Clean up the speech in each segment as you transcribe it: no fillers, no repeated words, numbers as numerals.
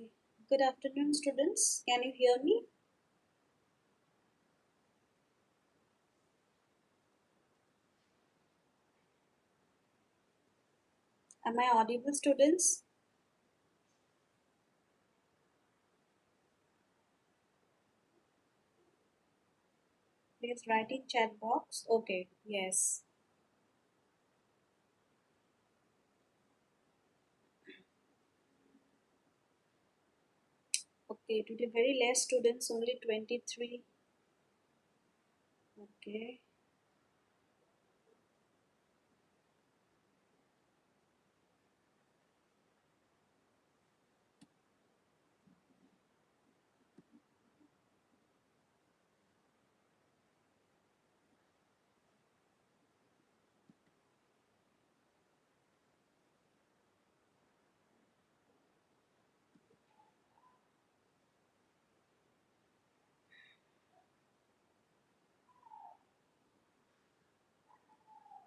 Okay. Good afternoon, students. Can you hear me? Am I audible, students? Please write in chat box. Okay. Yes. Okay. Today very less students. Only 23. Okay.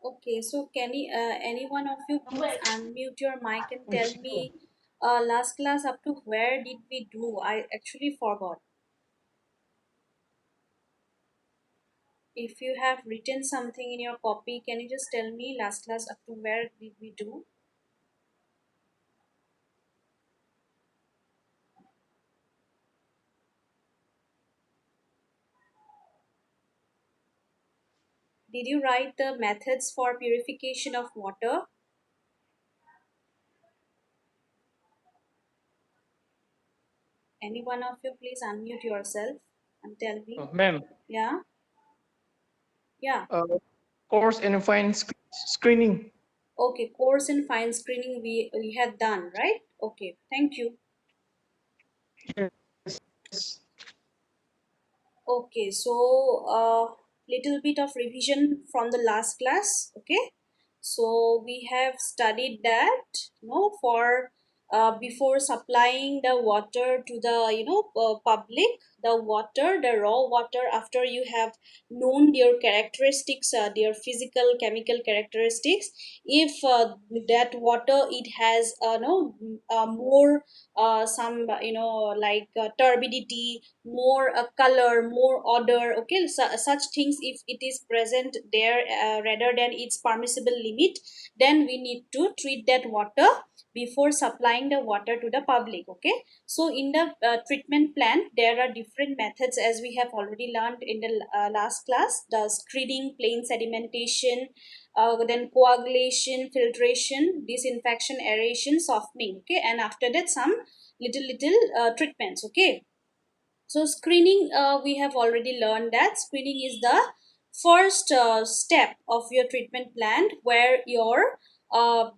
Okay. So can you, any one of you please unmute your mic and tell me, last class up to where did we do? I actually forgot. If you have written something in your copy, can you just tell me last class up to where did we do? Did you write the methods for purification of water? Any one of you please unmute yourself and tell me. Ma'am, Yeah, yeah. uh, course and fine screening. Okay, course and fine screening we had done, right? Okay, thank you. Yes. Okay, so little bit of revision from the last class. Okay, so we have studied that, for before supplying the water to the public, the water, the raw water, after you have known their characteristics, their physical chemical characteristics, if that water it has no more some like turbidity, more color, more odor, okay, such things, if it is present there rather than its permissible limit, then we need to treat that water before supplying the water to the public. Okay, so in the treatment plan there are different methods, as we have already learned in the last class: the screening, plain sedimentation, then coagulation, filtration, disinfection, aeration, softening. Okay, and after that some little treatments. Okay, so screening, we have already learned that screening is the first step of your treatment plan, where your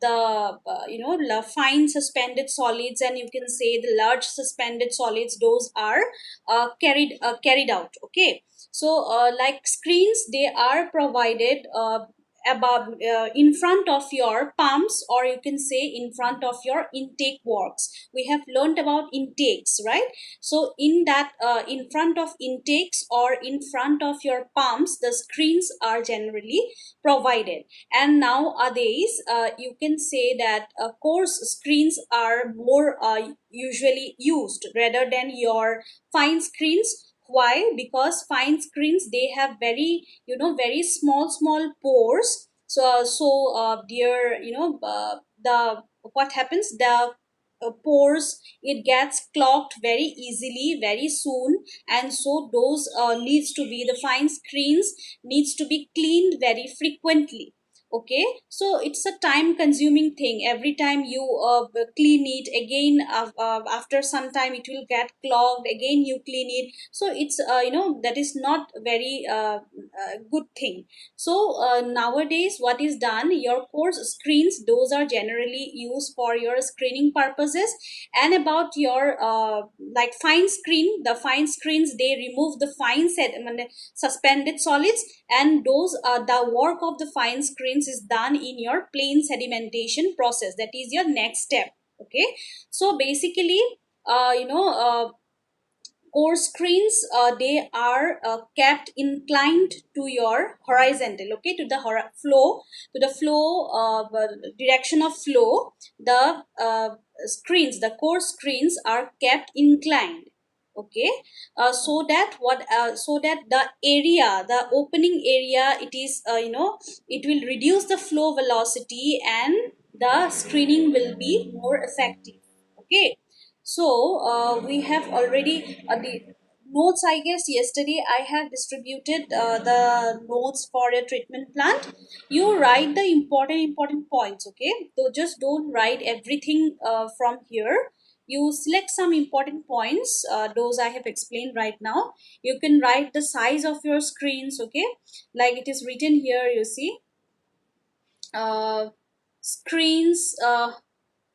the fine suspended solids, and you can say the large suspended solids, those are carried out. Okay, so like screens, they are provided above, in front of your pumps, or you can say in front of your intake works. We have learned about intakes, right? So in that, in front of intakes or in front of your pumps, the screens are generally provided. And nowadays, you can say that coarse screens are more usually used rather than your fine screens. Why? Because fine screens, they have very, very small pores. So their, the what happens, the pores, it gets clogged very easily, very soon, and so those needs to be, the fine screens needs to be cleaned very frequently. Okay, so it's a time consuming thing. Every time you clean it again, after some time it will get clogged again, you clean it, so it's that is not very good thing. So nowadays what is done, your course screens, those are generally used for your screening purposes. And about your like fine screen, the fine screens, they remove the fine suspended solids, and those the work of the fine screens is done in your plain sedimentation process. That is your next step. Okay, so basically, uh, you know uh, core screens, they are kept inclined to your horizontal, okay, to the flow, to the flow, direction of flow. The screens, the core screens are kept inclined, okay, so that so that the area, the opening area, it is, it will reduce the flow velocity and the screening will be more effective, okay. So we have already the notes, I guess yesterday I have distributed the notes for a treatment plant. You write the important points, okay, so just don't write everything from here. You select some important points, those I have explained right now. You can write the size of your screens, okay, like it is written here, you see. Screens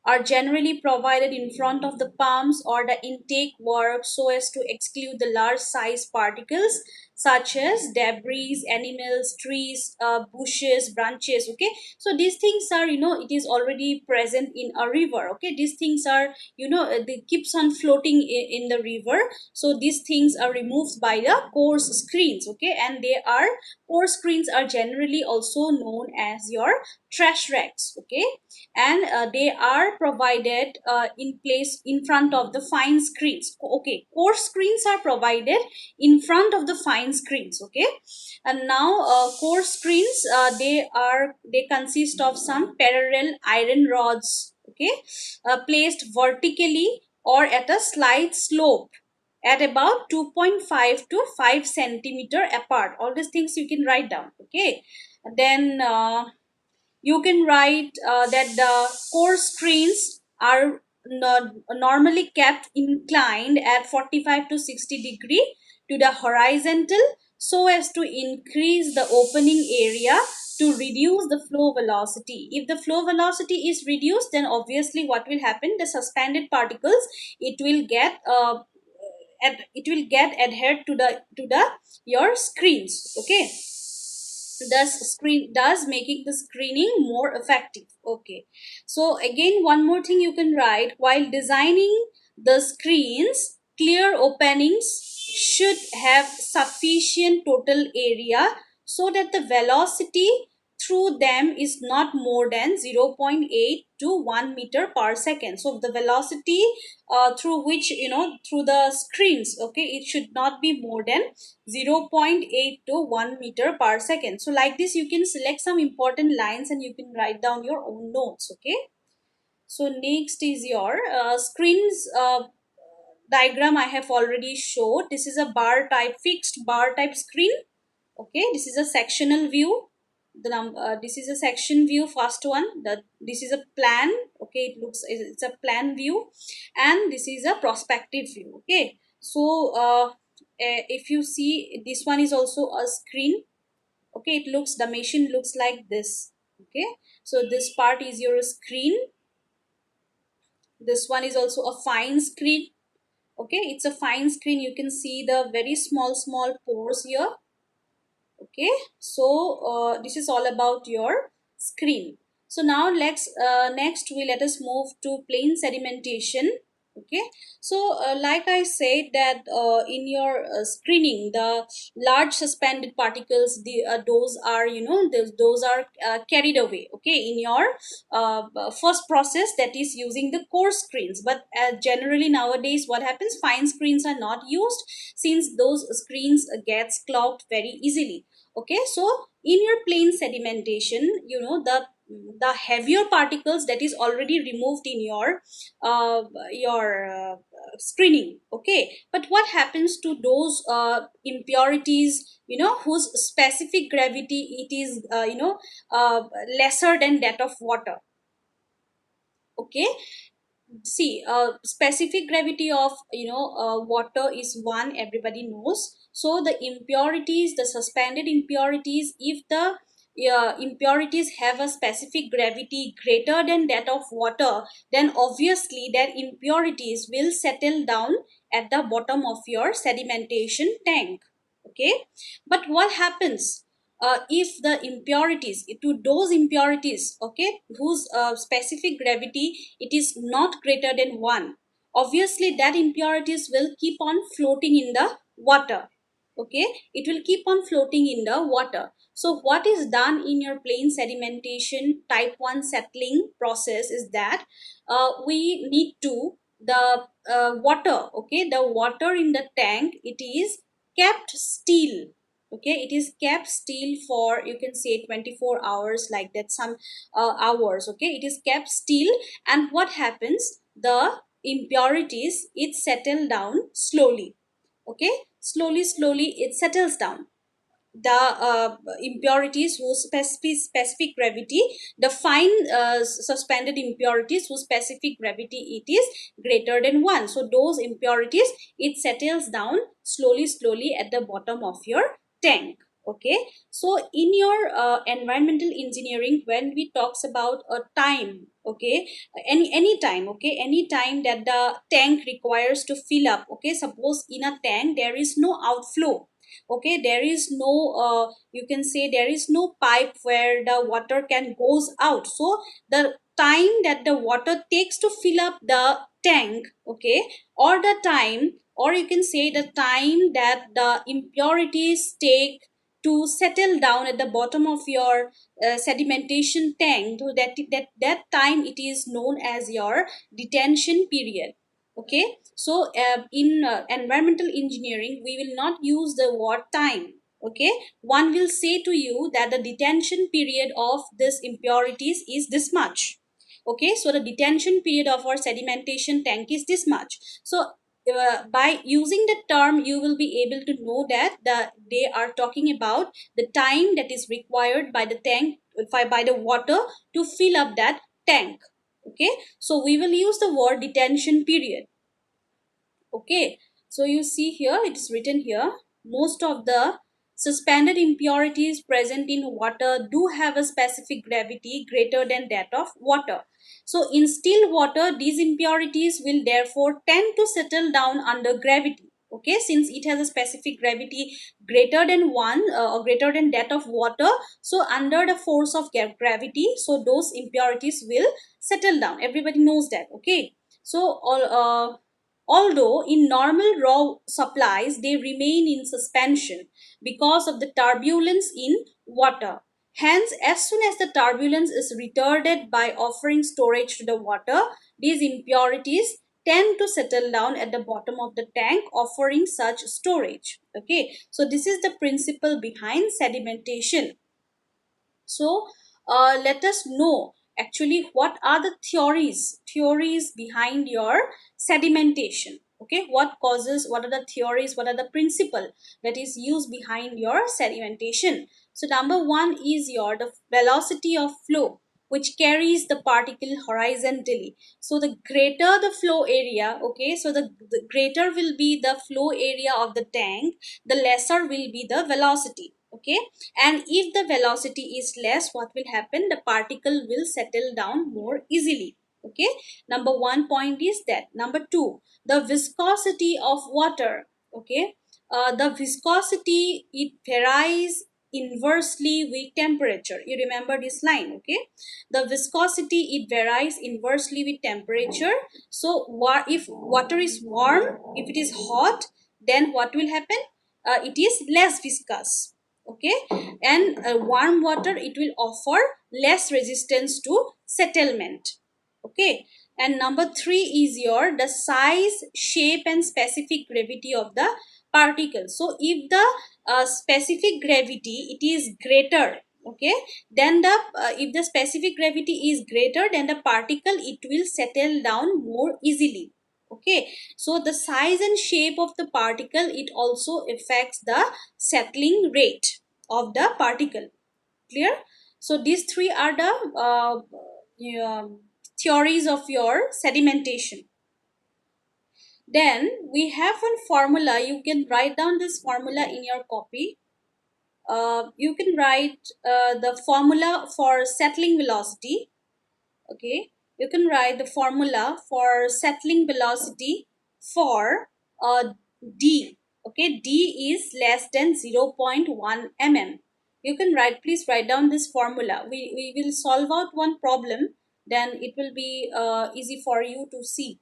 are generally provided in front of the pumps or the intake work so as to exclude the large size particles such as debris, animals, trees, bushes, branches, okay. So these things are, it is already present in a river, okay. These things are, they keeps on floating in the river. So these things are removed by the coarse screens, okay, and they are, coarse screens are generally also known as your trash racks, okay. And they are provided in place in front of the fine screens, okay. Coarse screens are provided in front of the fine screens, okay. And now coarse screens, they consist of some parallel iron rods, okay, placed vertically or at a slight slope at about 2.5 to 5 centimeter apart. All these things you can write down, okay. Then you can write that the core screens are normally kept inclined at 45 to 60 degree to the horizontal so as to increase the opening area to reduce the flow velocity. If the flow velocity is reduced, then obviously what will happen, the suspended particles, it will get it will get adhered to the your screens, okay. Thus screen does making the screening more effective, okay. So again, one more thing you can write: while designing the screens, clear openings should have sufficient total area so that the velocity through them is not more than 0.8 to 1 meter per second. So the velocity through which, through the screens, okay, it should not be more than 0.8 to 1 meter per second. So like this you can select some important lines and you can write down your own notes, okay. So next is your screens diagram. I have already showed. This is a bar type, fixed bar type screen, okay. This is a sectional view. This is a section view, first one. This is a plan, okay. It's a plan view, and this is a prospective view, okay. So if you see, this one is also a screen, okay. It looks, the machine looks like this, okay. So this part is your screen. This one is also a fine screen, okay. It's a fine screen. You can see the very small pores here, okay. So this is all about your screen. So now let's next we let us move to plane sedimentation, okay. So like I said that in your screening, the large suspended particles, the those are, those are carried away, okay, in your first process, that is using the core screens. But generally nowadays what happens, fine screens are not used since those screens gets clogged very easily, okay. So in your plane sedimentation, the heavier particles that is already removed in your screening, okay. But what happens to those impurities, whose specific gravity it is, lesser than that of water, okay. See, specific gravity of, water is one, everybody knows. So the impurities, the suspended impurities, if the impurities have a specific gravity greater than that of water, then obviously that impurities will settle down at the bottom of your sedimentation tank, okay. But what happens if the impurities, to those impurities, okay, whose specific gravity it is not greater than 1, obviously that impurities will keep on floating in the water. Okay, it will keep on floating in the water. So what is done in your plain sedimentation type 1 settling process is that we need to the water, okay, the water in the tank, it is kept still. Okay, it is kept still for, you can say, 24 hours, like that, some hours. Okay, it is kept still, and what happens, the impurities, it settle down slowly. Okay, slowly it settles down. The impurities whose specific gravity, the fine suspended impurities whose specific gravity it is greater than 1, so those impurities, it settles down slowly at the bottom of your tank. Okay, so in your environmental engineering, when we talks about a time, okay, any time, okay, any time that the tank requires to fill up. Okay, suppose in a tank there is no outflow. Okay, there is no you can say there is no pipe where the water can goes out, so the time that the water takes to fill up the tank, okay, or the time, or you can say the time that the impurities take to settle down at the bottom of your sedimentation tank, so that time, it is known as your detention period. Okay, so in environmental engineering, we will not use the word time. Okay, one will say to you that the detention period of this impurities is this much. Okay, so the detention period of our sedimentation tank is this much. So by using the term, you will be able to know that they are talking about the time that is required by the tank, by the water, to fill up that tank. Okay, so we will use the word detention period. Okay, so you see here, it's written here, most of the suspended impurities present in water do have a specific gravity greater than that of water. So in still water, these impurities will therefore tend to settle down under gravity. Okay, since it has a specific gravity greater than 1 or greater than that of water, so under the force of gravity, so those impurities will settle down. Everybody knows that. Okay, so although in normal raw supplies they remain in suspension because of the turbulence in water. Hence, as soon as the turbulence is retarded by offering storage to the water, these impurities tend to settle down at the bottom of the tank, offering such storage. Okay, so this is the principle behind sedimentation. So let us know actually what are the theories behind your sedimentation. Okay, what causes, what are the theories, what are the principle that is used behind your sedimentation. So number one is your the velocity of flow, which carries the particle horizontally. So the greater the flow area, okay, so the greater will be the flow area of the tank, the lesser will be the velocity. Okay, and if the velocity is less, what will happen, the particle will settle down more easily. Okay, number one point is that. Number two, the viscosity of water. Okay, the viscosity, it varies inversely with temperature. You remember this line. Okay, the viscosity, it varies inversely with temperature. So if water is warm, if it is hot, then what will happen, it is less viscous. Okay, and warm water, it will offer less resistance to settlement. Okay, and number three is your the size, shape and specific gravity of the particle. So if the specific gravity, it is greater, okay, then the if the specific gravity is greater, then the particle, it will settle down more easily. Okay, so the size and shape of the particle, it also affects the settling rate of the particle. Clear? So these three are the yeah, theories of your sedimentation. Then we have one formula. You can write down this formula in your copy. You can write the formula for settling velocity. Okay, you can write the formula for settling velocity for d. Okay, d is less than 0.1 mm. You can write, please write down this formula. We will solve out one problem, then it will be easy for you to see.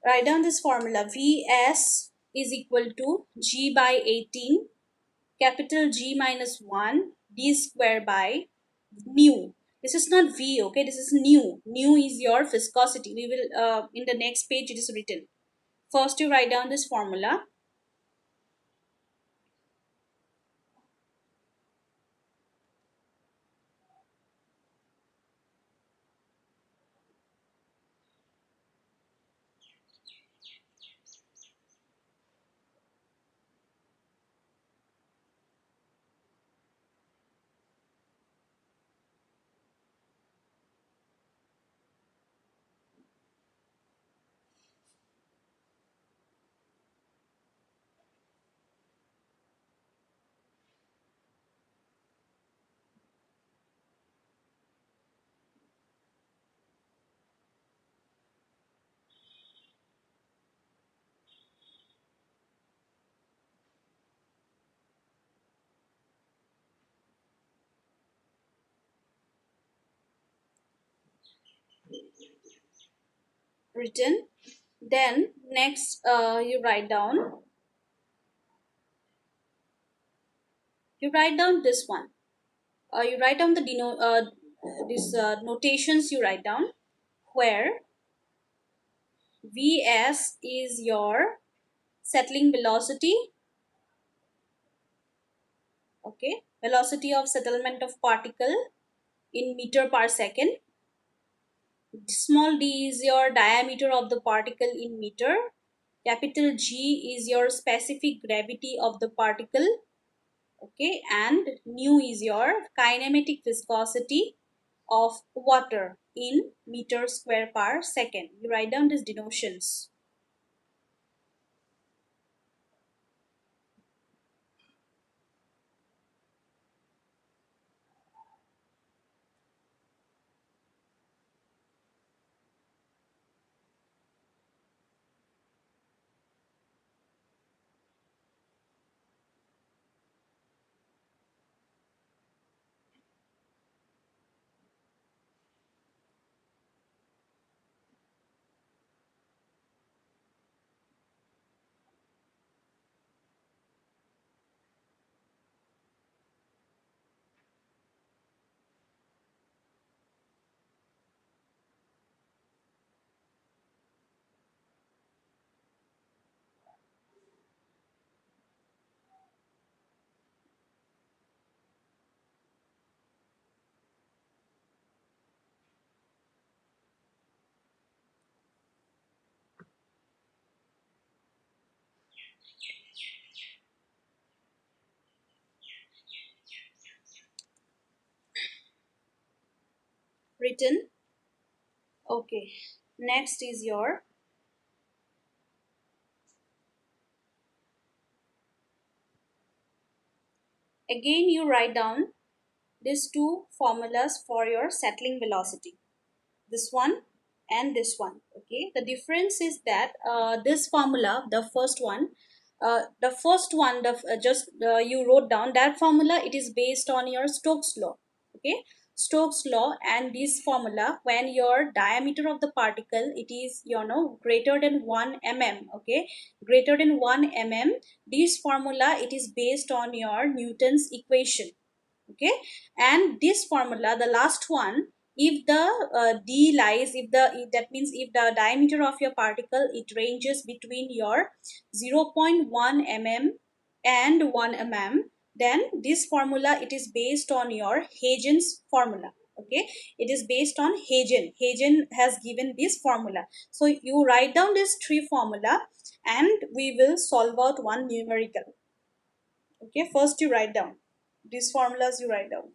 Write down this formula. Vs is equal to G by 18, capital G minus 1, d square by nu. This is not V, okay? This is nu. Nu is your viscosity. We will, in the next page, it is written. First, you write down this formula. Written. Then, next, you write down this one. You write down the these notations you write down, where Vs is your settling velocity, okay, velocity of settlement of particle in meter per second. Small d is your diameter of the particle in meter. Capital G is your specific gravity of the particle, okay, and nu is your kinematic viscosity of water in meter square per second. You write down these denotions. Written. Okay. Next is your, again you write down these two formulas for your settling velocity. This one and this one, okay. The difference is that this formula, the first one, just you wrote down that formula, it is based on your Stokes law, okay. Stokes law. And this formula, when your diameter of the particle, it is, greater than 1 mm, okay, greater than 1 mm, this formula, it is based on your Newton's equation, okay. And this formula, the last one, if the d lies, if that means if the diameter of your particle, it ranges between your 0.1 mm and 1 mm, then this formula, it is based on your Huygens formula, okay. It is based on Huygens has given this formula. So you write down this three formula, and we will solve out one numerical, okay. First you write down these formulas, you write down.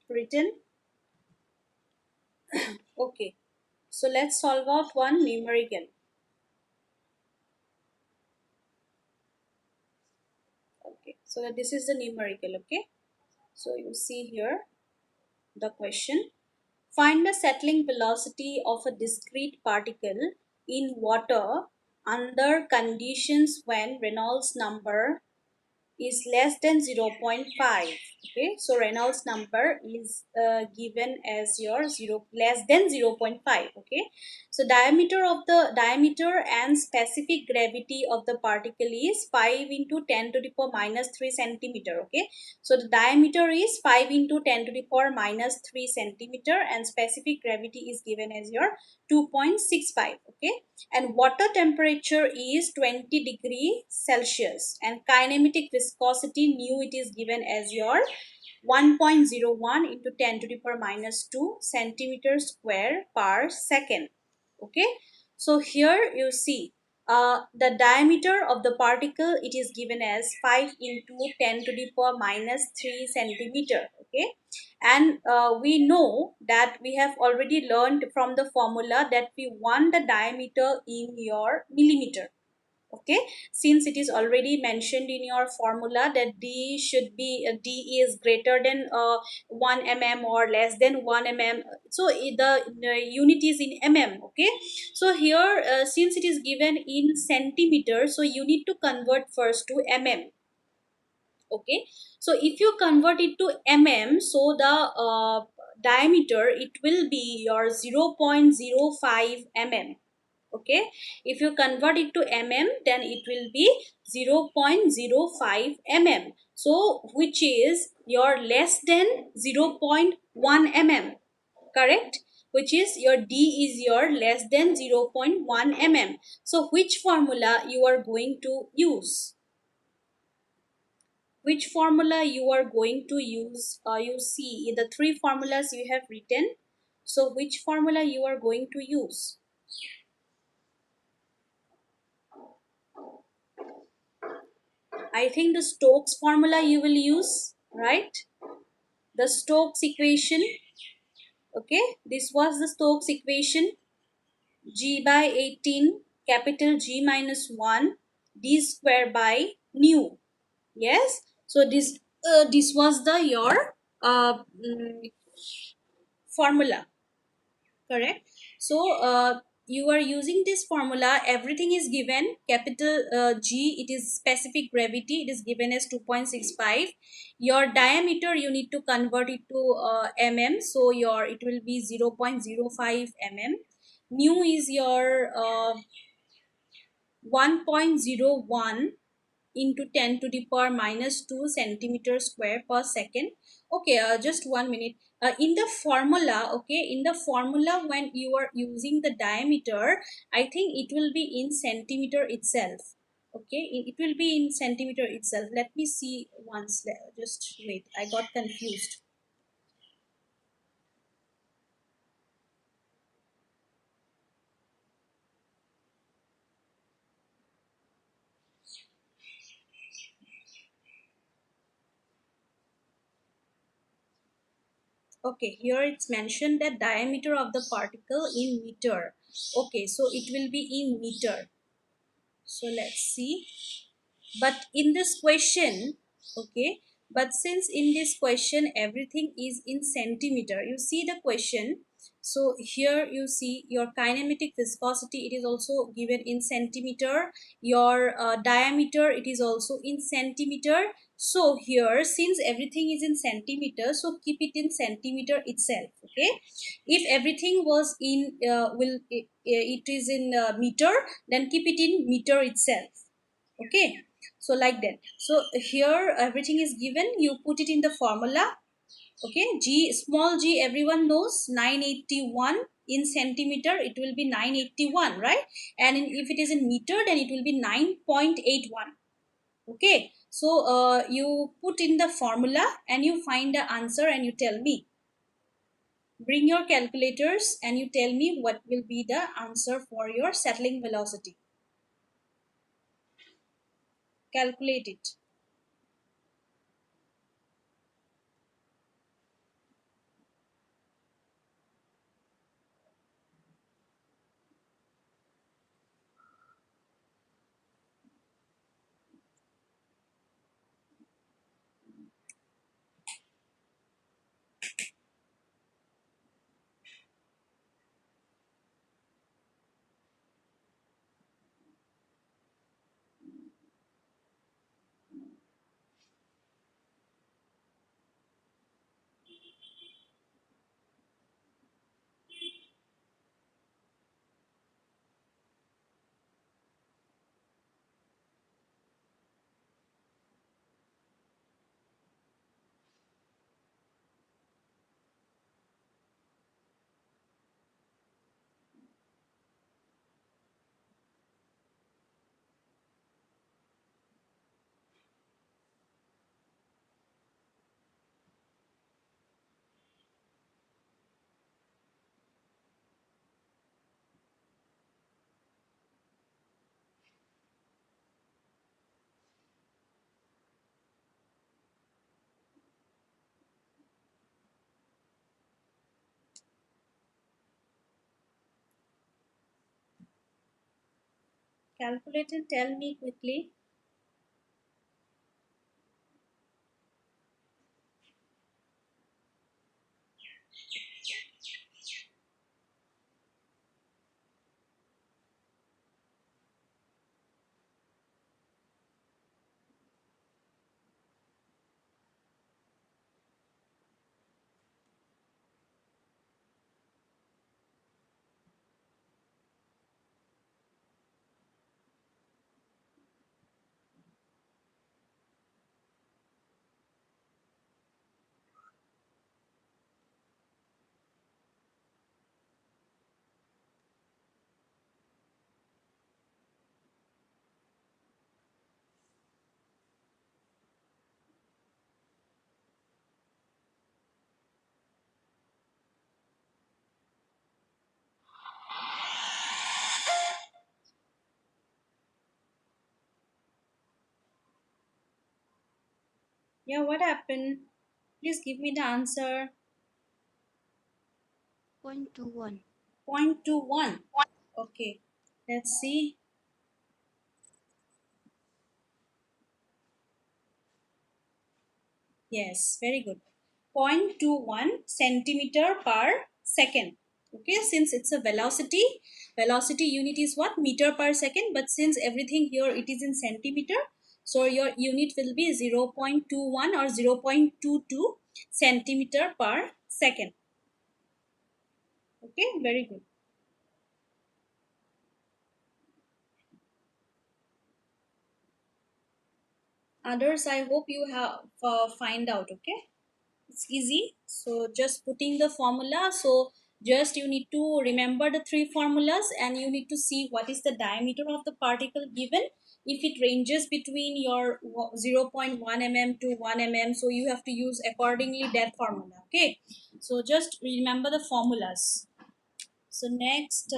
Written? Okay. So let's solve out one numerical. Okay. So this is the numerical. Okay. So you see here the question. Find the settling velocity of a discrete particle in water under conditions when Reynolds number is less than zero point 0.5. Okay, so Reynolds number is given as your 0 less than zero point 0.5. Okay, so diameter and specific gravity of the particle is 5 into 10 to the power minus 3 centimeter. Okay, so the diameter is 5 into 10 to the power minus 3 centimeter, and specific gravity is given as your 2.65. Okay, and water temperature is 20 degrees Celsius, and kinematic viscosity nu it is given as your 1.01 into 10 to the power minus 2 centimeter square per second. Okay, so here you see the diameter of the particle it is given as 5 into 10 to the power minus 3 centimeter. Okay, and we know that we have already learned from the formula that we want the diameter in your millimeter. Okay, since it is already mentioned in your formula that d should be d is greater than 1 mm or less than 1 mm, so the unit is in mm. Okay, so here since it is given in centimeter, so you need to convert first to mm. Okay, so if you convert it to mm, so the diameter it will be your 0.05 mm. Okay, if you convert it to mm, then it will be 0.05 mm, so which is your less than 0.1 mm. Correct, which is your d is your less than 0.1 mm. So which formula you are going to use? Which formula you are going to use? You see in the three formulas you have written, so which formula you are going to use? I think the Stokes formula you will use, right? The Stokes equation. Okay, this was the Stokes equation. G by 18 capital G minus 1 d square by nu. Yes, so this was the your formula. Correct. So you are using this formula, everything is given capital G, it is specific gravity, it is given as 2.65. Your diameter you need to convert it to mm, so your it will be 0.05 mm. Nu is your 1.01 into 10 to the power minus 2 centimeter square per second. Okay, just 1 minute. In the formula, okay, in the formula when you are using the diameter, I think it will be in centimeter itself. Okay, it will be in centimeter itself. Let me see once. Just wait, I got confused. Okay, here it's mentioned that diameter of the particle in meter. Okay, so it will be in meter. So let's see. But in this question, okay, but since in this question everything is in centimeter, you see the question. So here you see your kinematic viscosity, it is also given in centimeter. Your diameter, it is also in centimeter. So here since everything is in centimeter, so keep it in centimeter itself. Okay, if everything was in it is in meter, then keep it in meter itself. Okay, so like that. So here everything is given, you put it in the formula. Okay, g, small g everyone knows, 981 in centimeter it will be 981, right? And if it is in meter, then it will be 9.81. Okay, so you put in the formula and you find the answer and you tell me. Bring your calculators and you tell me what will be the answer for your settling velocity. Calculate it. Calculate and tell me quickly. Yeah, what happened? Please give me the answer. 0.21. 0.21. Okay, let's see. Yes, very good. 0.21 centimeter per second. Okay, since it's a velocity unit is what? Meter per second, but since everything here it is in centimeter, so your unit will be 0.21 or 0.22 centimeter per second. Okay, very good. Others, I hope you have find out. Okay, it's easy. So just putting the formula. So just you need to remember the three formulas, and you need to see what is the diameter of the particle given. If it ranges between your 0.1 mm to 1 mm, so you have to use accordingly that formula. Okay, so just remember the formulas. So next,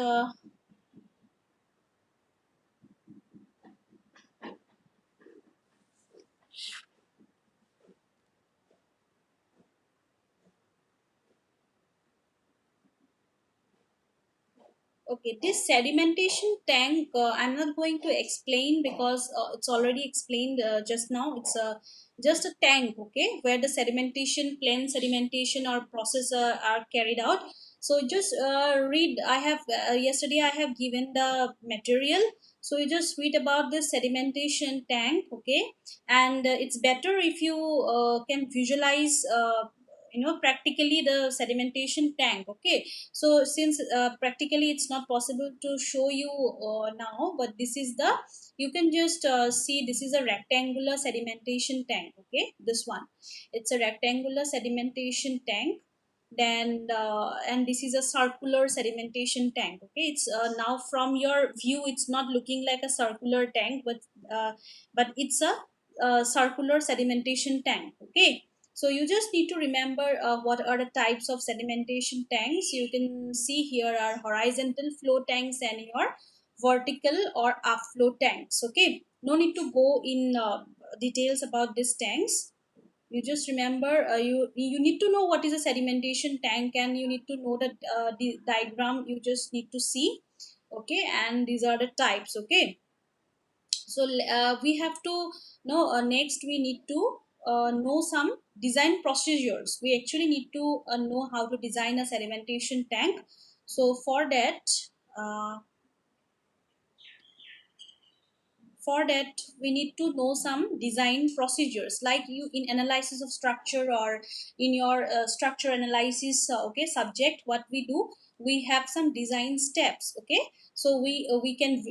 okay, this sedimentation tank, I'm not going to explain because it's already explained just now. It's just a tank, okay, where the sedimentation, plain sedimentation or process are carried out. So just read. I have yesterday I have given the material. So you just read about this sedimentation tank, okay, and it's better if you can visualize. Practically the sedimentation tank, okay. So since practically it's not possible to show you now, but this is the, you can just see this is a rectangular sedimentation tank, okay, this one, it's a rectangular sedimentation tank. Then and this is a circular sedimentation tank, okay. It's now from your view it's not looking like a circular tank, uh, but it's a circular sedimentation tank, okay. So you just need to remember what are the types of sedimentation tanks. You can see here are horizontal flow tanks and your vertical or upflow tanks. Okay, no need to go in details about these tanks. You just remember you need to know what is a sedimentation tank, and you need to know that the diagram you just need to see. Okay, and these are the types. Okay, so we have to know next we need to know some design procedures. We actually need to know how to design a sedimentation tank. So uh, for that we need to know some design procedures, like you in analysis of structure or in your structure analysis, okay, subject, what we do, we have some design steps, okay. So we can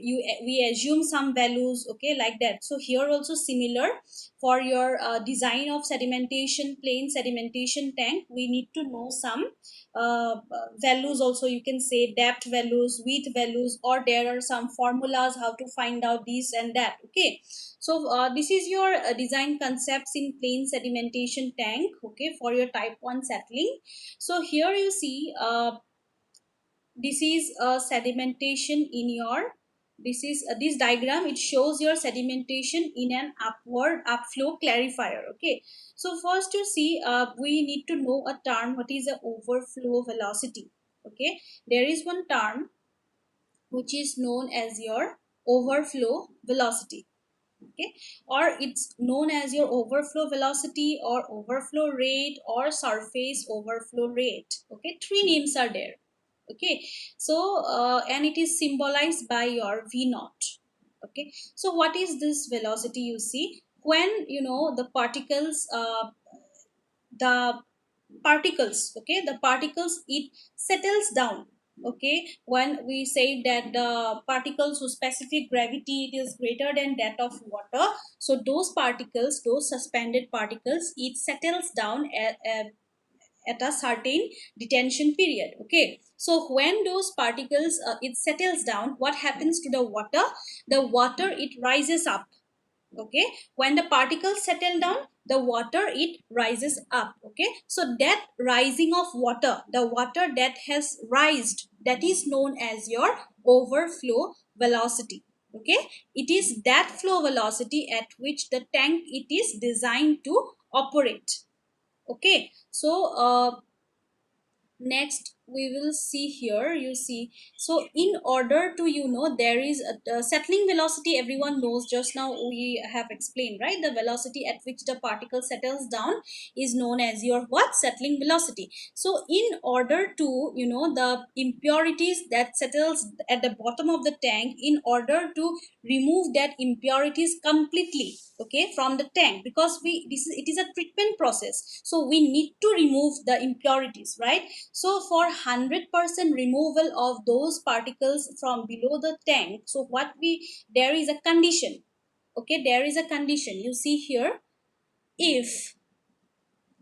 we assume some values, okay, like that. So here also similar, for your design of sedimentation, plain sedimentation tank, we need to know some values also. You can say depth values, width values, or there are some formulas how to find out this and that, okay. So this is your design concepts in plain sedimentation tank, okay, for your type 1 settling. So here you see this is a sedimentation in your, this is this diagram, it shows your sedimentation in an upward upflow clarifier, okay. So first you see we need to know a term, what is the overflow velocity, okay. There is one term which is known as your overflow velocity. Okay, or it's known as your overflow velocity or overflow rate or surface overflow rate. Okay, three names are there. Okay, so and it is symbolized by your v naught. Okay, so what is this velocity? You see, when the particles, the okay, the particles, it settles down. Okay, when we say that the particles whose specific gravity it is greater than that of water, so those particles, those suspended particles, it settles down at a certain detention period. Okay, so when those particles, it settles down, what happens to the water? The water, it rises up. Okay, when the particles settle down, the water, it rises up. Okay, so that rising of water, the water that has rised, that is known as your overflow velocity. Okay, it is that flow velocity at which the tank, it is designed to operate. Okay, so next we will see here, you see, so in order to, there is a settling velocity, everyone knows, just now we have explained, right? The velocity at which the particle settles down is known as your what? Settling velocity. So in order to, the impurities that settles at the bottom of the tank, in order to remove that impurities completely, okay, from the tank, because it is a treatment process, so we need to remove the impurities, right? So for 100% removal of those particles from below the tank, so what we, there is a condition. Okay, there is a condition, you see here, if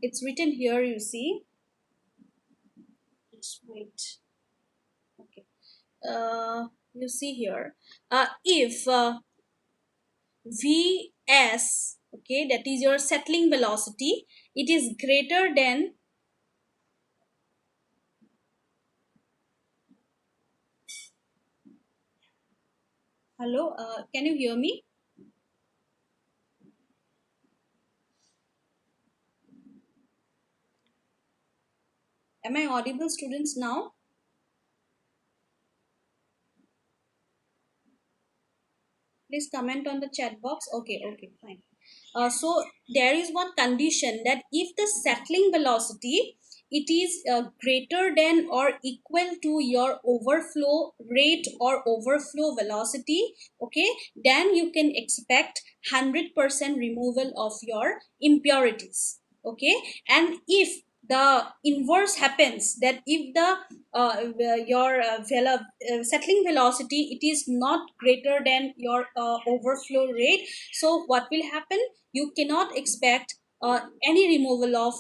it's written here, you see, just wait. Okay, you see here, if vs, okay, that is your settling velocity, it is greater than, hello, can you hear me? Am I audible, students, now? Please comment on the chat box. Okay, okay, fine. So there is one condition, that if the settling velocity, it is greater than or equal to your overflow rate or overflow velocity, okay, then you can expect 100% removal of your impurities. Okay, and if the inverse happens, that if the your settling velocity, it is not greater than your overflow rate, so what will happen? You cannot expect any removal of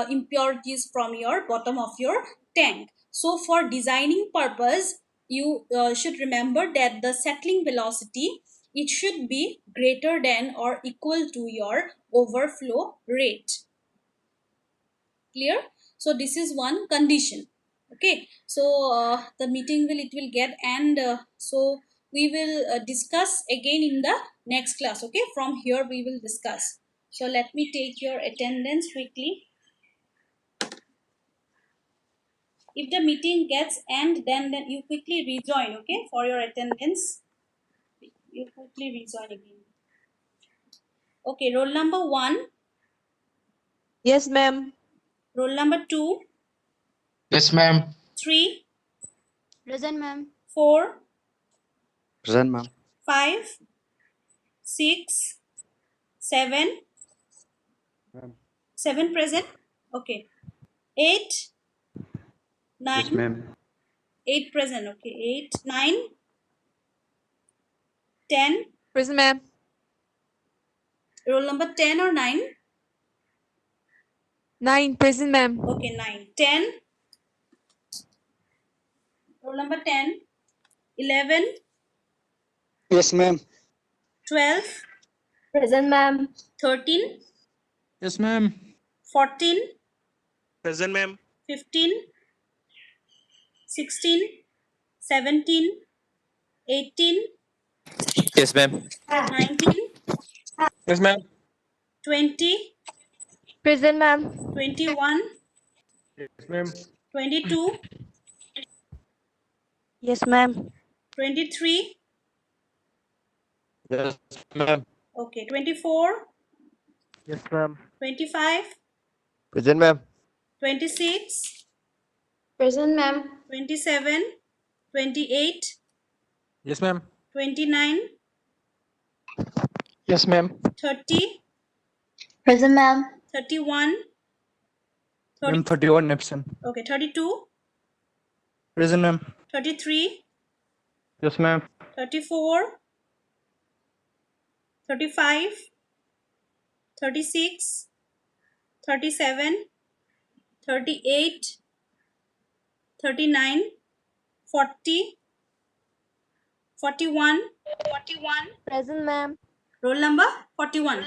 impurities from your bottom of your tank. So for designing purpose, you should remember that the settling velocity, it should be greater than or equal to your overflow rate. Clear? So this is one condition. Okay, so the meeting will, it will get, and so we will discuss again in the next class. Okay, from here we will discuss. So let me take your attendance quickly. If the meeting gets end, then you quickly rejoin. Okay, for your attendance, you quickly rejoin again. Okay, roll number 1, Yes, ma'am. roll number 2, Yes, ma'am. 3, Present, ma'am. 4, Present, ma'am. 5, 6, 7, Ma'am. 7 present. Okay, 8, Yes, 9, ma'am. 8 present. Okay, 8, 9, 10. Present, ma'am. Roll number 10 or 9? 9. Present, ma'am. Okay, 9, 10. Roll number 10, 11, Yes, ma'am. 12, Present, ma'am. 13, Yes, ma'am. 14, Present, ma'am. 15, 16, 17, 18, Yes, ma'am. 19, Yes, ma'am. 20, Present, ma'am. 21, Yes, ma'am. 22, Yes, ma'am. 23, Yes, ma'am. Okay, 24, Yes, ma'am. 25, Present, ma'am. 26, Present, ma'am. 27, 28, Yes, ma'am. 29, Yes, ma'am. 30, Present, ma'am. 31, 30, Ma'am, 31 absent. okay, 32, Present, ma'am. 33, Yes, ma'am. 34, 35, 36, 37, 38, 39, 40, 41. Present, ma'am. Roll number 41.